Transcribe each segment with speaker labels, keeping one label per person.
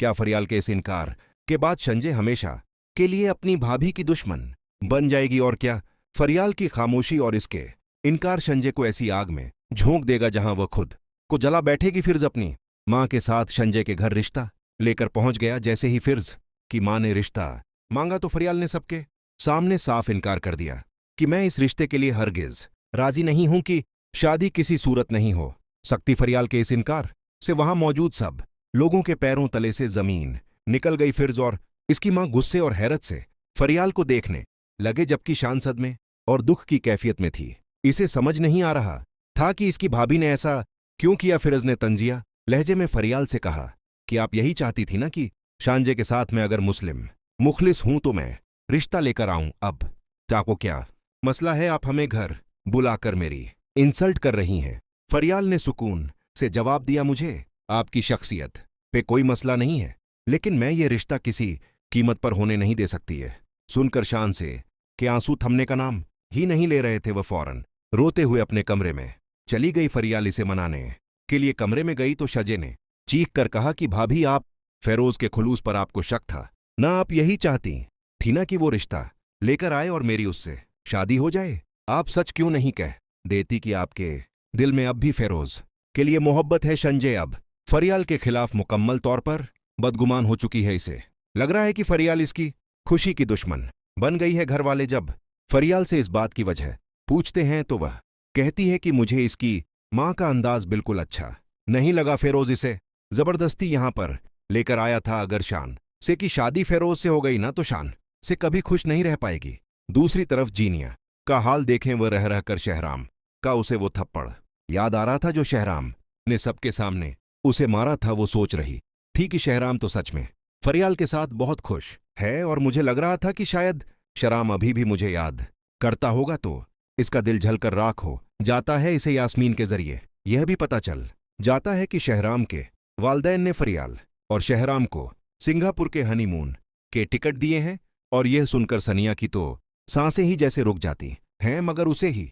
Speaker 1: क्या फरियाल के इस इनकार के बाद संजय हमेशा के लिए अपनी भाभी की दुश्मन बन जाएगी? और क्या फरियाल की खामोशी और इसके इनकार संजय को ऐसी आग में झोंक देगा जहां वह खुद को जला बैठेगी? फिर्ज अपनी मां के साथ संजय के घर रिश्ता लेकर पहुंच गया। जैसे ही फिर्ज की मां ने रिश्ता मांगा तो फरियाल ने सबके सामने साफ इनकार कर दिया कि मैं इस रिश्ते के लिए हरगिज राजी नहीं हूं, कि शादी किसी सूरत नहीं हो सकती। फरियाल के इस इनकार से वहां मौजूद सब लोगों के पैरों तले से जमीन निकल गई। फिर्ज और इसकी मां गुस्से और हैरत से फरियाल को देखने लगे, जबकि शान सदमे और दुख की कैफियत में थी। इसे समझ नहीं आ रहा था कि इसकी भाभी ने ऐसा क्यों किया। फिरोज ने तंजिया लहजे में फरियाल से कहा कि आप यही चाहती थी ना कि शांजे के साथ मैं अगर मुस्लिम मुखलिस हूं तो मैं रिश्ता लेकर आऊं। अब चाको क्या मसला है? आप हमें घर बुलाकर मेरी इंसल्ट कर रही हैं। फरियाल ने सुकून से जवाब दिया, मुझे आपकी शख्सियत पे कोई मसला नहीं है, लेकिन मैं ये रिश्ता किसी कीमत पर होने नहीं दे सकती है। सुनकर शान से के आंसू थमने का नाम ही नहीं ले रहे थे, वह फौरन रोते हुए अपने कमरे में चली गई। फरियाल इसे मनाने के लिए कमरे में गई तो शजे ने चीख कर कहा कि भाभी, आप फेरोज के खुलूस पर आपको शक था ना? आप यही चाहती थी ना कि वो रिश्ता लेकर आए और मेरी उससे शादी हो जाए? आप सच क्यों नहीं कह देती कि आपके दिल में अब भी फेरोज के लिए मोहब्बत है? संजय अब फरियाल के खिलाफ मुकम्मल तौर पर बदगुमान हो चुकी है। इसे लग रहा है कि फरियाल इसकी खुशी की दुश्मन बन गई है। घर वाले जब फरियाल से इस बात की वजह पूछते हैं तो वह कहती है कि मुझे इसकी मां का अंदाज बिल्कुल अच्छा नहीं लगा। फेरोज इसे जबरदस्ती यहां पर लेकर आया था। अगर शान से की शादी फेरोज से हो गई ना तो शान से कभी खुश नहीं रह पाएगी। दूसरी तरफ जीनिया का हाल देखें, वह रह रहकर शहराम का उसे वो थप्पड़ याद आ रहा था जो शहराम ने सबके सामने उसे मारा था। वो सोच रही थी कि शहराम तो सच में फरियाल के साथ बहुत खुश है, और मुझे लग रहा था कि शायद शहराम अभी भी मुझे याद करता होगा तो इसका दिल जलकर राख हो जाता है। इसे यास्मीन के जरिए यह भी पता चल जाता है कि शहराम के वालदैन ने फरियाल और शहराम को सिंगापुर के हनीमून के टिकट दिए हैं। और यह सुनकर सनिया की तो सांसें ही जैसे रुक जाती हैं। मगर उसे ही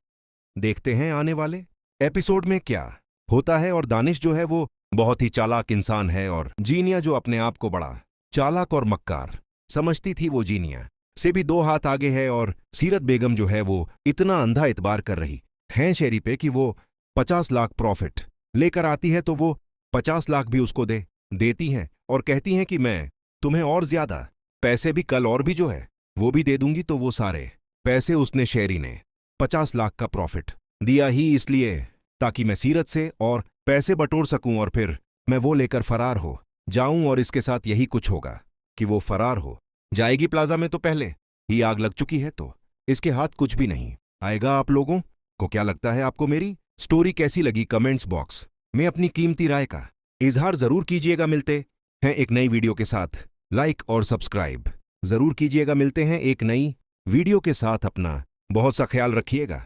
Speaker 1: देखते हैं आने वाले एपिसोड में क्या होता है। और दानिश जो है वो बहुत ही चालाक इंसान है, और जीनिया जो अपने आप को बड़ा चालाक और मक्कार समझती थी, वो जीनिया से भी 2 हाथ आगे है। और सीरत बेगम जो है वो इतना अंधा इतबार कर रही हैं शेरी पे कि वो 50 लाख प्रॉफिट लेकर आती है तो वो 50 लाख भी उसको देती हैं और कहती हैं कि मैं तुम्हें और ज्यादा पैसे भी कल और भी जो है वो भी दे दूंगी। तो वो सारे पैसे उसने शेरी ने 50 लाख का प्रॉफिट दिया ही इसलिए ताकि मैं सीरत से और पैसे बटोर सकूं और फिर मैं वो लेकर फरार हो जाऊं। और इसके साथ यही कुछ होगा कि वो फरार हो जाएगी। प्लाजा में तो पहले ही आग लग चुकी है तो इसके हाथ कुछ भी नहीं आएगा। आप लोगों को क्या लगता है? आपको मेरी स्टोरी कैसी लगी? कमेंट्स बॉक्स में अपनी कीमती राय का इजहार जरूर कीजिएगा। मिलते हैं एक नई वीडियो के साथ। लाइक और सब्सक्राइब जरूर कीजिएगा। मिलते हैं एक नई वीडियो के साथ। अपना बहुत सा ख्याल रखिएगा।